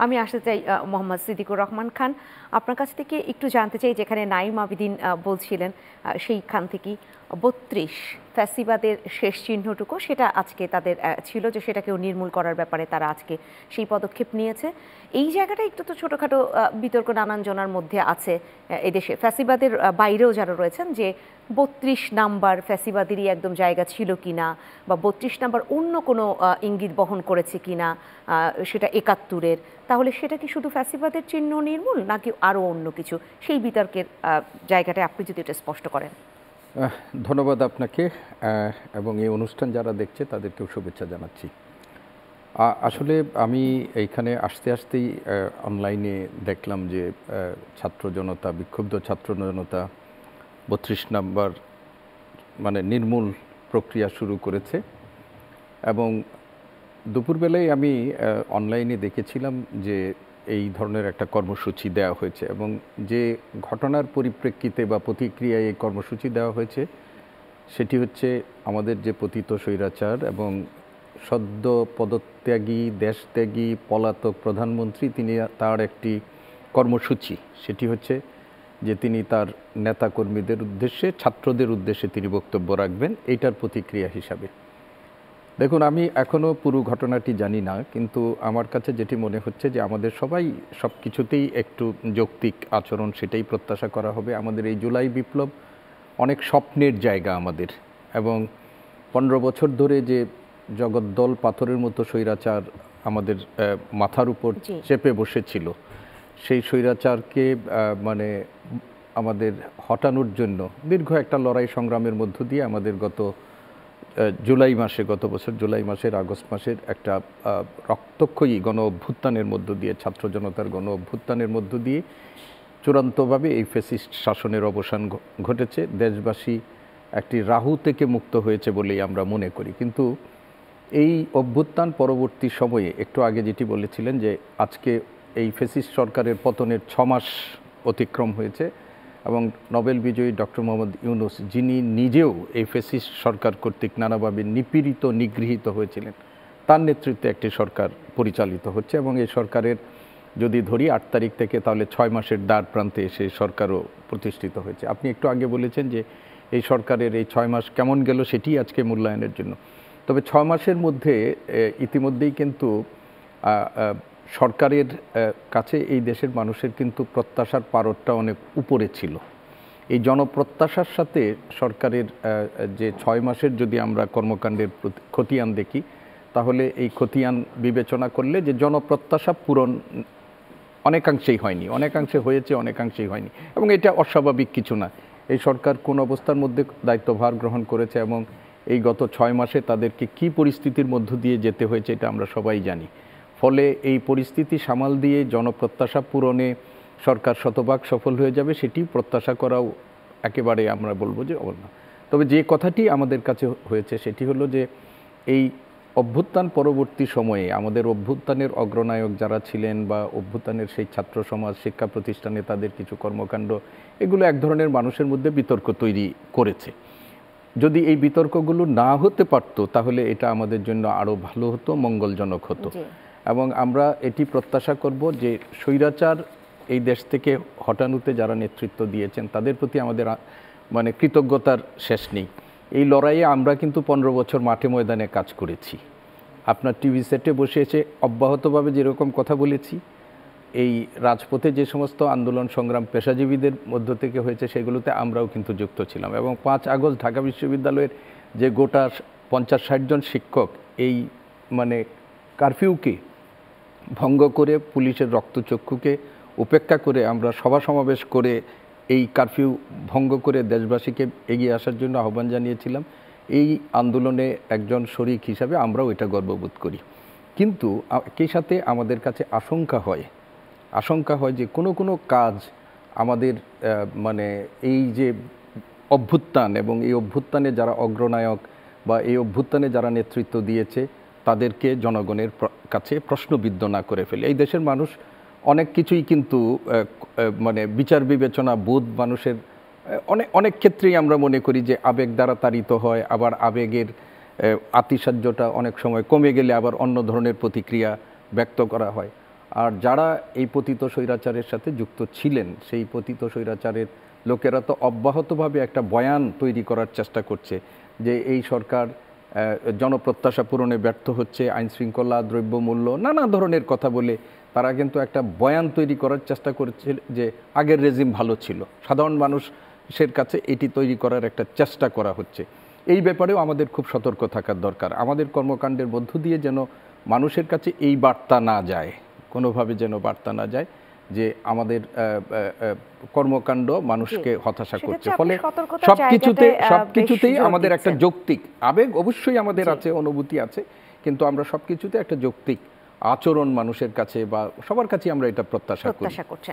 আমি আসতে চাই মোহাম্মদ সিদ্দিকুর রহমান খান, আপনার কাছ থেকে একটু জানতে চাই, যেখানে নাঈম আবিদিন বলছিলেন সেইখান থেকেই ৩২ ফ্যাসিবাদের শেষ চিহ্নটুকু সেটা আজকে তাদের ছিল, যে সেটাকেও নির্মূল করার ব্যাপারে তারা আজকে সেই পদক্ষেপ নিয়েছে। এই জায়গাটা একটু তো ছোটোখাটো বিতর্ক নানান জনার মধ্যে আছে এদেশে, ফ্যাসিবাদের বাইরেও যারা রয়েছেন, যে ৩২ নাম্বার ফ্যাসিবাদেরই একদম জায়গা ছিল কিনা, বা ৩২ নাম্বার অন্য কোনো ইঙ্গিত বহন করেছে কিনা সেটা ৭১-এর, তাহলে সেটা কি শুধু ফ্যাসিবাদের চিহ্ন নির্মূল নাকি আরও অন্য কিছু? সেই বিতর্কের জায়গাটা আপনি যদি এটা স্পষ্ট করেন। ধন্যবাদ আপনাকে এবং এই অনুষ্ঠান যারা দেখছে তাদেরকেও শুভেচ্ছা জানাচ্ছি। আসলে আমি এইখানে আসতেই অনলাইনে দেখলাম যে ছাত্র জনতা, বিক্ষুব্ধ ছাত্র জনতা ৩২ নাম্বার মানে নির্মূল প্রক্রিয়া শুরু করেছে, এবং দুপুরবেলায় আমি অনলাইনে দেখেছিলাম যে এই ধরনের একটা কর্মসূচি দেওয়া হয়েছে, এবং যে ঘটনার পরিপ্রেক্ষিতে বা প্রতিক্রিয়ায় এই কর্মসূচি দেওয়া হয়েছে সেটি হচ্ছে আমাদের যে পতিত স্বৈরাচার এবং সদ্য পদত্যাগী, দেশত্যাগী, পলাতক প্রধানমন্ত্রী, তিনি তার একটি কর্মসূচি, সেটি হচ্ছে যে তিনি তার নেতাকর্মীদের উদ্দেশ্যে, ছাত্রদের উদ্দেশ্যে তিনি বক্তব্য রাখবেন, এইটার প্রতিক্রিয়া হিসাবে। দেখুন, আমি এখনও পুরো ঘটনাটি জানি না, কিন্তু আমার কাছে যেটি মনে হচ্ছে যে আমাদের সবাই সব কিছুতেই একটু যৌক্তিক আচরণ, সেটাই প্রত্যাশা করা হবে। আমাদের এই জুলাই বিপ্লব অনেক স্বপ্নের জায়গা আমাদের, এবং ১৫ বছর ধরে যে জগদ্দল পাথরের মতো স্বৈরাচার আমাদের মাথার উপর চেপে বসেছিল, সেই স্বৈরাচারকে মানে আমাদের হটানোর জন্য দীর্ঘ একটা লড়াই সংগ্রামের মধ্য দিয়ে আমাদের গত বছর জুলাই মাসের আগস্ট মাসের একটা রক্তক্ষয়ী গণ অভ্যুত্থানের মধ্য দিয়ে, ছাত্র জনতার গণ অভ্যুত্থানের মধ্য দিয়ে চূড়ান্তভাবে এই ফ্যাসিস্ট শাসনের অবসান ঘটেছে। দেশবাসী একটি রাহু থেকে মুক্ত হয়েছে বলেই আমরা মনে করি। কিন্তু এই অভ্যুত্থান পরবর্তী সময়ে, একটু আগে যেটি বলেছিলেন যে আজকে এই ফ্যাসিস্ট সরকারের পতনের ৬ মাস অতিক্রম হয়েছে, এবং নোবেল বিজয়ী ডক্টর মোহাম্মদ ইউনূস, যিনি নিজেও এই ফ্যাসিস্ট সরকার কর্তৃক নানাভাবে নিপীড়িত, নিগৃহীত হয়েছিলেন, তার নেতৃত্বে একটি সরকার পরিচালিত হচ্ছে, এবং এই সরকারের যদি ধরি ৮ তারিখ থেকে, তাহলে ৬ মাসের দ্বার প্রান্তে এসে সরকারও প্রতিষ্ঠিত হয়েছে। আপনি একটু আগে বলেছেন যে এই সরকারের এই ৬ মাস কেমন গেল সেটি আজকে মূল্যায়নের জন্য। তবে ৬ মাসের মধ্যে ইতিমধ্যেই কিন্তু সরকারের কাছে এই দেশের মানুষের কিন্তু প্রত্যাশার পারদটা অনেক উপরে ছিল। এই জনপ্রত্যাশার সাথে সরকারের যে ৬ মাসের যদি আমরা কর্মকাণ্ডের খতিয়ান দেখি, তাহলে এই খতিয়ান বিবেচনা করলে যে জনপ্রত্যাশা পূরণ অনেকাংশেই হয়নি, অনেকাংশে হয়েছে, অনেকাংশেই হয়নি, এবং এটা অস্বাভাবিক কিছু না। এই সরকার কোন অবস্থার মধ্যে দায়িত্বভার গ্রহণ করেছে এবং এই গত ৬ মাসে তাদেরকে কি পরিস্থিতির মধ্য দিয়ে যেতে হয়েছে এটা আমরা সবাই জানি। ফলে এই পরিস্থিতি সামাল দিয়ে জনপ্রত্যাশা পূরণে সরকার শতভাগ সফল হয়ে যাবে, সেটি প্রত্যাশা করাও একেবারে আমরা বলবো যে অবনা। তবে যে কথাটি আমাদের কাছে হয়েছে সেটি হলো যে এই অভ্যুত্থান পরবর্তী সময়ে আমাদের অভ্যুত্থানের অগ্রনায়ক যারা ছিলেন, বা অভ্যুত্থানের সেই ছাত্র সমাজ, শিক্ষা প্রতিষ্ঠানে তাদের কিছু কর্মকাণ্ড, এগুলো এক ধরনের মানুষের মধ্যে বিতর্ক তৈরি করেছে। যদি এই বিতর্কগুলো না হতে পারতো তাহলে এটা আমাদের জন্য আরও ভালো হতো, মঙ্গলজনক হতো, এবং আমরা এটি প্রত্যাশা করব যে স্বৈরাচার এই দেশ থেকে হটানোতে যারা নেতৃত্ব দিয়েছেন তাদের প্রতি আমাদের মানে কৃতজ্ঞতার শেষ নেই। এই লড়াইয়ে আমরা কিন্তু ১৫ বছর মাঠে ময়দানে কাজ করেছি। আপনার টিভি সেটে বসে এসে অব্যাহতভাবে যেরকম কথা বলেছি, এই রাজপথে যে সমস্ত আন্দোলন সংগ্রাম পেশাজীবীদের মধ্য থেকে হয়েছে সেগুলোতে আমরাও কিন্তু যুক্ত ছিলাম, এবং ৫ আগস্ট ঢাকা বিশ্ববিদ্যালয়ের যে গোটা ৫০-৬০ জন শিক্ষক এই মানে কারফিউকে ভঙ্গ করে, পুলিশের রক্তচক্ষুকে উপেক্ষা করে আমরা সভা সমাবেশ করে এই কারফিউ ভঙ্গ করে দেশবাসীকে এগিয়ে আসার জন্য আহ্বান জানিয়েছিলাম। এই আন্দোলনে একজন শরিক হিসাবে আমরাও এটা গর্ববোধ করি। কিন্তু একই সাথে আমাদের কাছে আশঙ্কা হয় যে কোনো কাজ আমাদের মানে এই যে অভ্যুত্থান এবং এই অভ্যুত্থানে যারা অগ্রনায়ক বা এই অভ্যুত্থানে যারা নেতৃত্ব দিয়েছে তাদেরকে জনগণের কাছে প্রশ্নবিদ্ধ না করে ফেলে। এই দেশের মানুষ অনেক কিছুই কিন্তু মানে বিচার বিবেচনা বোধ মানুষের অনেক ক্ষেত্রেই আমরা মনে করি যে আবেগ দ্বারা তাড়িত হয়, আবার আবেগের আতিশয্যটা অনেক সময় কমে গেলে আবার অন্য ধরনের প্রতিক্রিয়া ব্যক্ত করা হয়। আর যারা এই পতিত স্বৈরাচারের সাথে যুক্ত ছিলেন সেই পতিত স্বৈরাচারের লোকেরা তো অব্যাহতভাবে একটা বয়ান তৈরি করার চেষ্টা করছে যে এই সরকার জনপ্রত্যাশা পূরণে ব্যর্থ হচ্ছে, আইন শৃঙ্খলা, দ্রব্যমূল্য, নানা ধরনের কথা বলে তারা কিন্তু একটা বয়ান তৈরি করার চেষ্টা করছে যে আগের রেজিম ভালো ছিল। সাধারণ মানুষের কাছে এটি তৈরি করার একটা চেষ্টা করা হচ্ছে। এই ব্যাপারেও আমাদের খুব সতর্ক থাকার দরকার। আমাদের কর্মকাণ্ডের মধ্য দিয়ে যেন মানুষের কাছে এই বার্তা না যায়, কোনোভাবে যেন বার্তা না যায় যে আমাদের কর্মকাণ্ড মানুষকে হতাশা করছে। ফলে সবকিছুতেই আমাদের একটা যৌক্তিক আবেগ অবশ্যই আমাদের আছে, অনুভূতি আছে, কিন্তু আমরা সবকিছুতে একটা যৌক্তিক আচরণ মানুষের কাছে বা সবার কাছে আমরা এটা প্রত্যাশা করছি।